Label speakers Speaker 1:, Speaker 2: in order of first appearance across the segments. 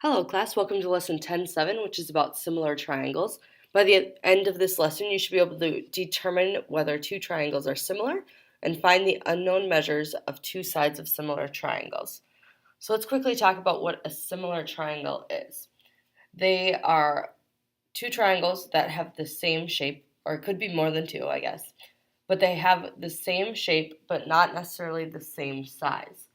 Speaker 1: Hello class, welcome to lesson 10.7, which is about similar triangles. By the end of this lesson, you should be able to determine whether two triangles are similar and find the unknown measures of two sides of similar triangles. So let's quickly talk about what a similar triangle is. They are two triangles that have the same shape, or it could be more than two, I guess, but they have the same shape but not necessarily the same size.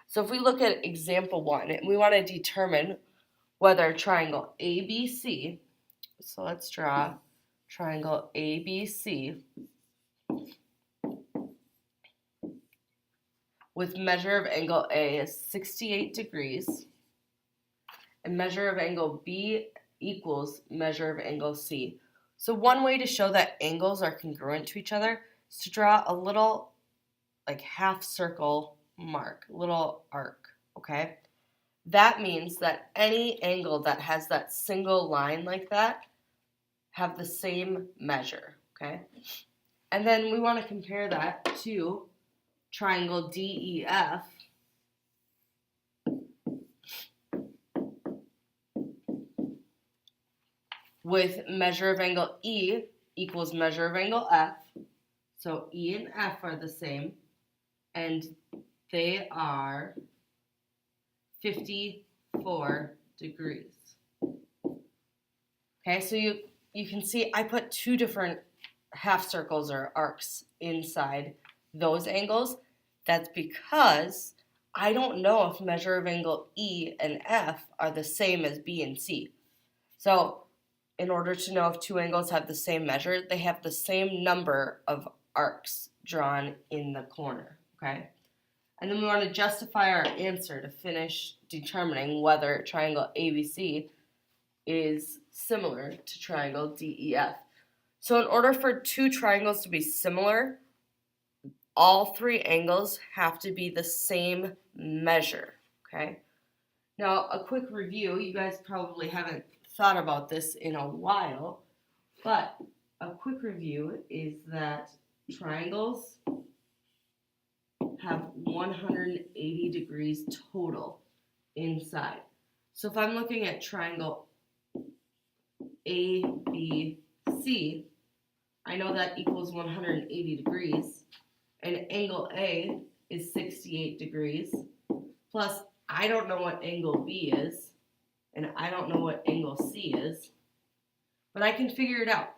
Speaker 1: So if we look at example 1, we want to determine whether triangle ABC, so let's draw triangle ABC with measure of angle A is 68 degrees and measure of angle B equals measure of angle C. So one way to show that angles are congruent to each other is to draw a little like half circle mark, little arc, okay? That means that any angle that has that single line like that have the same measure, okay? And then we want to compare that to triangle DEF with measure of angle E equals measure of angle F. So E and F are the same, and they are 54 degrees. Okay, so you can see I put two different half circles or arcs inside those angles. That's because I don't know if measure of angle E and F are the same as B and C. So in order to know if two angles have the same measure, they have the same number of arcs drawn in the corner, okay? And then we want to justify our answer to finish determining whether triangle ABC is similar to triangle DEF. So in order for two triangles to be similar, all three angles have to be the same measure, okay? Now, a quick review, you guys probably haven't thought about this in a while, but a quick review is that triangles have 180 degrees total inside. So if I'm looking at triangle ABC, I know that equals 180 degrees, and angle A is 68 degrees, plus I don't know what angle B is, and I don't know what angle C is, but I can figure it out.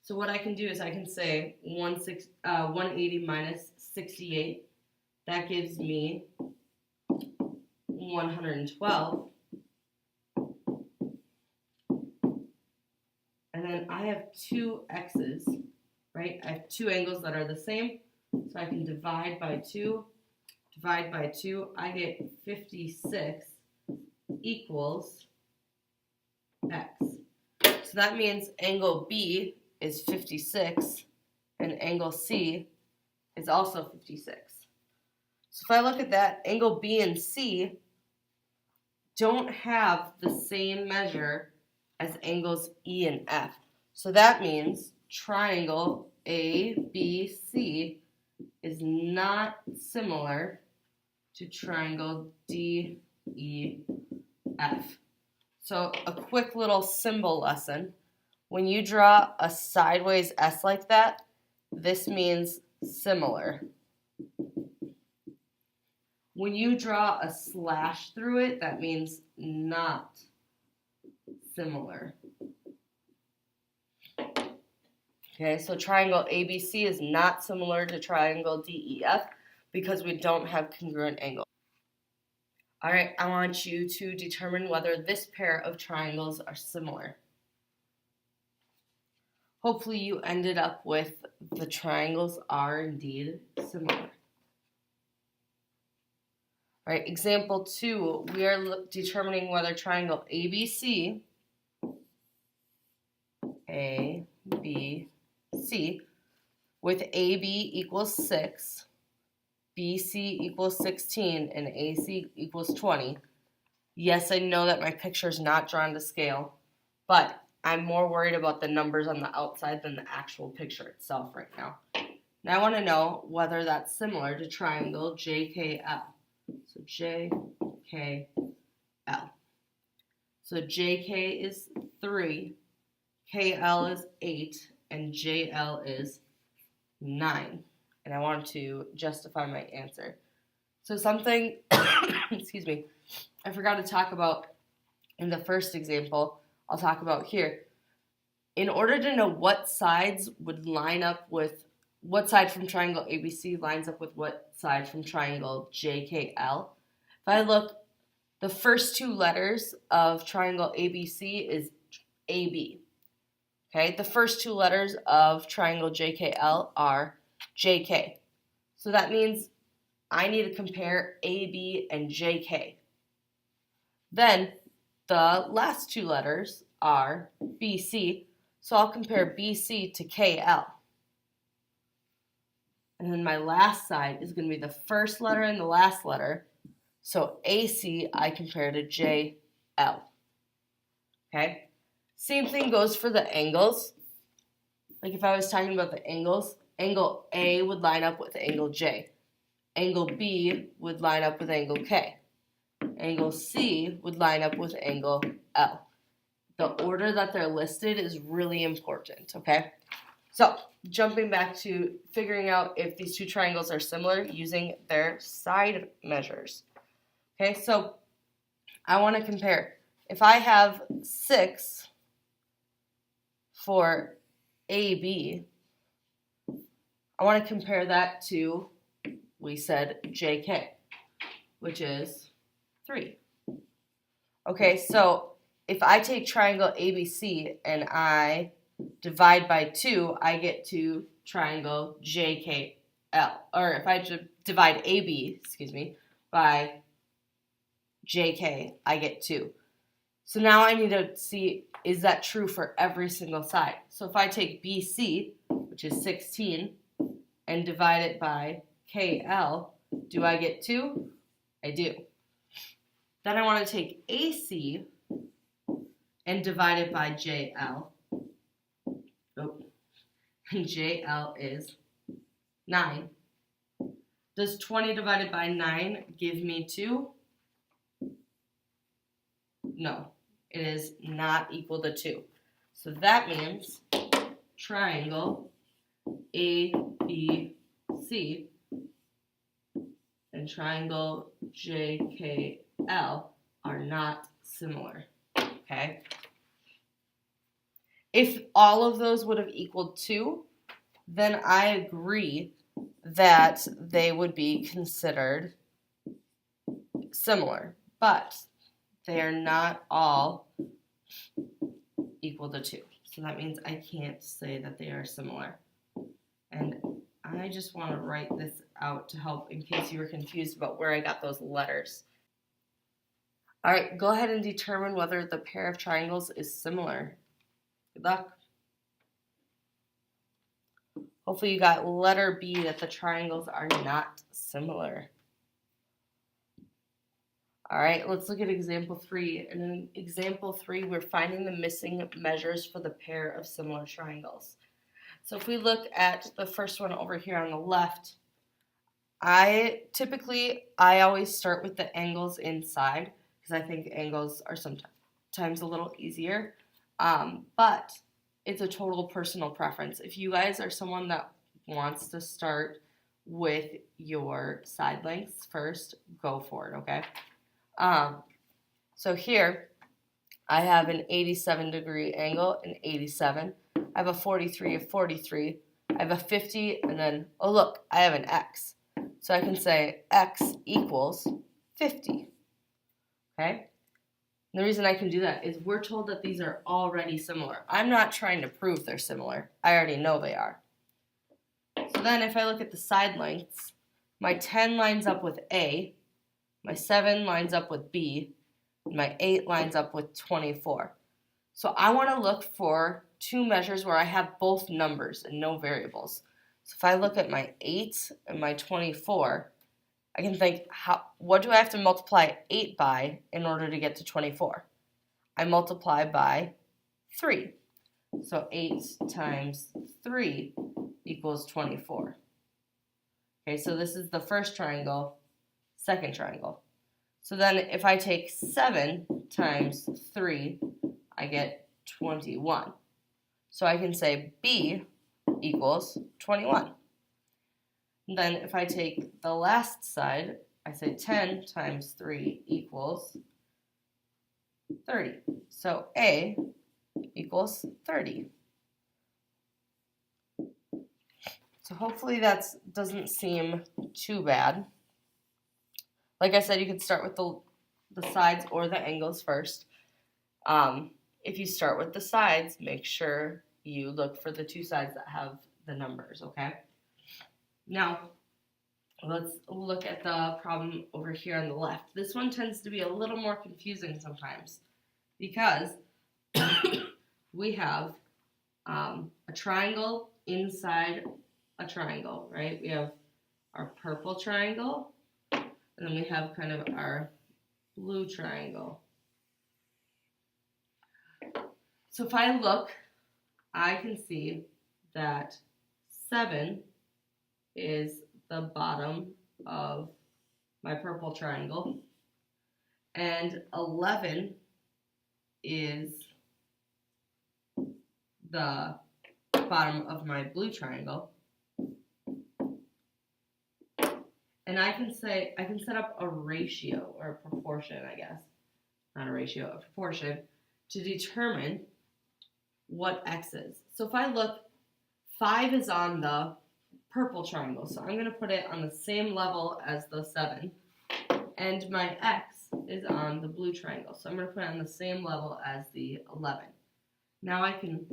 Speaker 1: So what I can do is I can say 180 minus 68, that gives me 112. And then I have two x's, right? I have two angles that are the same, so I can divide by 2. Divide by 2, I get 56 equals x. So that means angle B is 56 and angle C is also 56. So if I look at that, angle B and C don't have the same measure as angles E and F. So that means triangle ABC is not similar to triangle DEF. So a quick little symbol lesson. When you draw a sideways S like that, this means similar. When you draw a slash through it, that means not similar. Okay, so triangle ABC is not similar to triangle DEF because we don't have congruent angles. All right, I want you to determine whether this pair of triangles are similar. Hopefully you ended up with the triangles are indeed similar. All right, example 2, we are determining whether triangle ABC, with AB equals 6, BC equals 16, and AC equals 20. Yes, I know that my picture is not drawn to scale, but I'm more worried about the numbers on the outside than the actual picture itself right now. Now I want to know whether that's similar to triangle JKL. So JKL. So JK is 3, KL is 8, and JL is 9. And I want to justify my answer. So something, excuse me, I forgot to talk about in the first example, I'll talk about here. In order to know what sides would line up with, what side from triangle ABC lines up with what side from triangle JKL, if I look, the first two letters of triangle ABC is AB. Okay, the first two letters of triangle JKL are JK. So that means I need to compare AB and JK. Then the last two letters are BC, so I'll compare BC to KL. And then my last side is going to be the first letter and the last letter. So AC I compare to JL. Okay? Same thing goes for the angles. Like if I was talking about the angles, angle A would line up with angle J. Angle B would line up with angle K. Angle C would line up with angle L. The order that they're listed is really important, okay? So, jumping back to figuring out if these two triangles are similar using their side measures. Okay, so I want to compare. If I have 6 for AB, I want to compare that to, we said JK, which is 3. Okay, so if I take triangle ABC and I divide by 2, I get to triangle JKL. Or if I divide AB, by JK, I get 2. So now I need to see, is that true for every single side? So if I take BC, which is 16, and divide it by KL, do I get 2? I do. Then I want to take AC and divide it by JL. Oh. And JL is 9. Does 20 divided by 9 give me 2? No, it is not equal to 2. So that means triangle ABC and triangle JKL are not similar. Okay? If all of those would have equaled 2, then I agree that they would be considered similar. But they are not all equal to 2. So that means I can't say that they are similar. And I just want to write this out to help in case you were confused about where I got those letters. All right, go ahead and determine whether the pair of triangles is similar. Good luck. Hopefully you got letter B, that the triangles are not similar. All right, let's look at example 3. And in example 3, we're finding the missing measures for the pair of similar triangles. So if we look at the first one over here on the left, I always start with the angles inside because I think angles are sometimes a little easier. But it's a total personal preference. If you guys are someone that wants to start with your side lengths first, go for it, okay? So here, I have an 87-degree angle, an 87. I have a 43, a 43. I have a 50, and then, oh look, I have an x. So I can say x equals 50, okay? And the reason I can do that is we're told that these are already similar. I'm not trying to prove they're similar. I already know they are. So then if I look at the side lengths, my 10 lines up with A, my 7 lines up with B, and my 8 lines up with 24. So I want to look for two measures where I have both numbers and no variables. So if I look at my 8 and my 24, I can think, what do I have to multiply 8 by in order to get to 24? I multiply by 3. So 8 times 3 equals 24. Okay, so this is the first triangle, second triangle. So then if I take 7 times 3, I get 21. So I can say B equals 21. And then if I take the last side, I say 10 times 3 equals 30. So A equals 30. So hopefully that doesn't seem too bad. Like I said, you could start with the sides or the angles first. If you start with the sides, make sure you look for the two sides that have the numbers, okay? Now, let's look at the problem over here on the left. This one tends to be a little more confusing sometimes because we have a triangle inside a triangle, right? We have our purple triangle, and then we have kind of our blue triangle. So if I look, I can see that 7 is the bottom of my purple triangle, and 11 is the bottom of my blue triangle. And I can set up a ratio or a proportion, I guess. Not a ratio, a proportion to determine what x is. So if I look, 5 is on the purple triangle, so I'm going to put it on the same level as the 7. And my x is on the blue triangle, so I'm going to put it on the same level as the 11. Now I can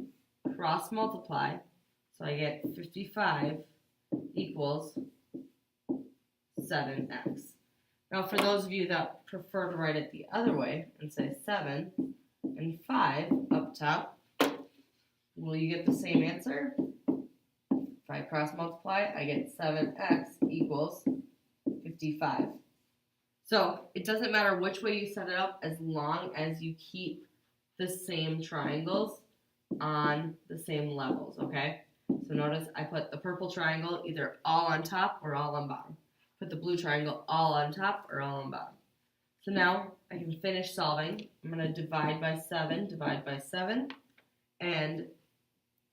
Speaker 1: cross multiply, so I get 55 equals 7x. Now for those of you that prefer to write it the other way and say 7 and 5 up top, will you get the same answer? If I cross multiply, I get 7x equals 55. So it doesn't matter which way you set it up as long as you keep the same triangles on the same levels, okay? So notice I put the purple triangle either all on top or all on bottom. Put the blue triangle all on top or all on bottom. So now I can finish solving. I'm going to divide by 7, and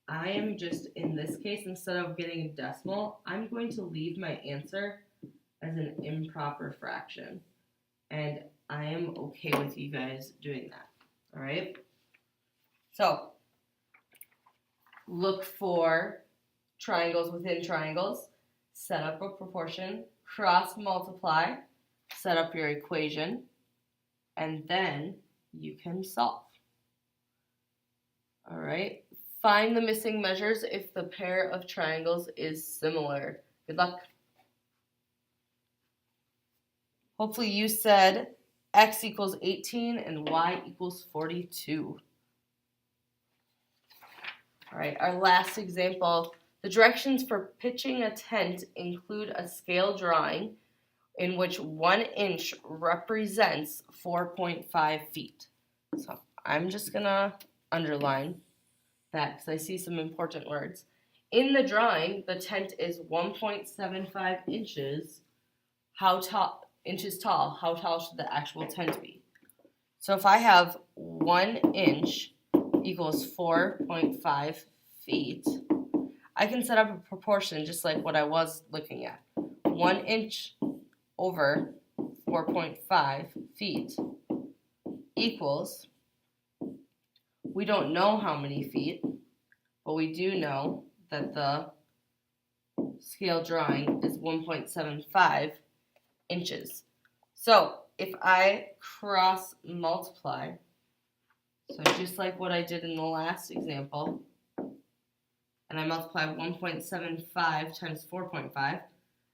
Speaker 1: I am just, in this case, instead of getting a decimal, I'm going to leave my answer as an improper fraction. And I am okay with you guys doing that, all right? So look for triangles within triangles, set up a proportion, cross multiply, set up your equation, and then you can solve. All right, find the missing measures if the pair of triangles is similar. Good luck. Hopefully you said x equals 18 and y equals 42. All right, our last example. The directions for pitching a tent include a scale drawing in which 1 inch represents 4.5 feet. So I'm just going to underline that because I see some important words. In the drawing, the tent is 1.75 inches. How tall? How tall should the actual tent be? So if I have 1 inch equals 4.5 feet, I can set up a proportion just like what I was looking at. 1 inch over 4.5 feet equals, we don't know how many feet, but we do know that the scale drawing is 1.75 inches. So if I cross multiply, so just like what I did in the last example, and I multiply 1.75 times 4.5,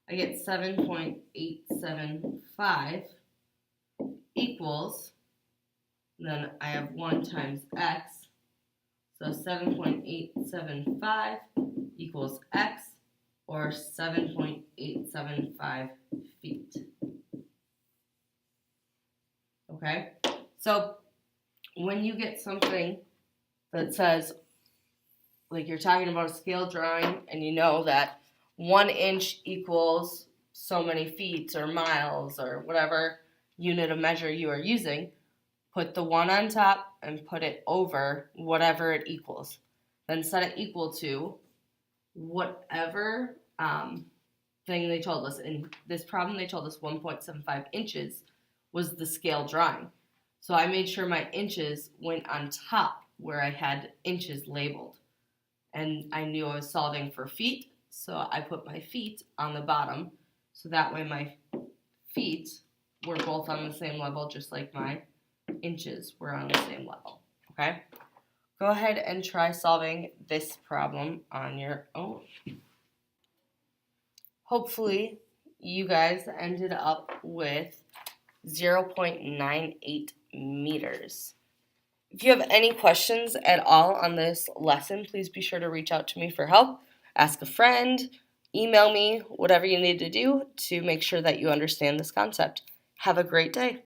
Speaker 1: I get 7.875 equals, then I have 1 times x, so 7.875 equals x, or 7.875 feet. Okay, so when you get something that says, like you're talking about a scale drawing, and you know that 1 inch equals so many feet or miles or whatever unit of measure you are using, put the 1 on top and put it over whatever it equals. Then set it equal to whatever thing they told us. In this problem, they told us 1.75 inches was the scale drawing. So I made sure my inches went on top where I had inches labeled. And I knew I was solving for feet, so I put my feet on the bottom. So that way my feet were both on the same level, just like my inches were on the same level. Okay? Go ahead and try solving this problem on your own. Hopefully, you guys ended up with 0.98 meters. If you have any questions at all on this lesson, please be sure to reach out to me for help. Ask a friend, email me, whatever you need to do to make sure that you understand this concept. Have a great day.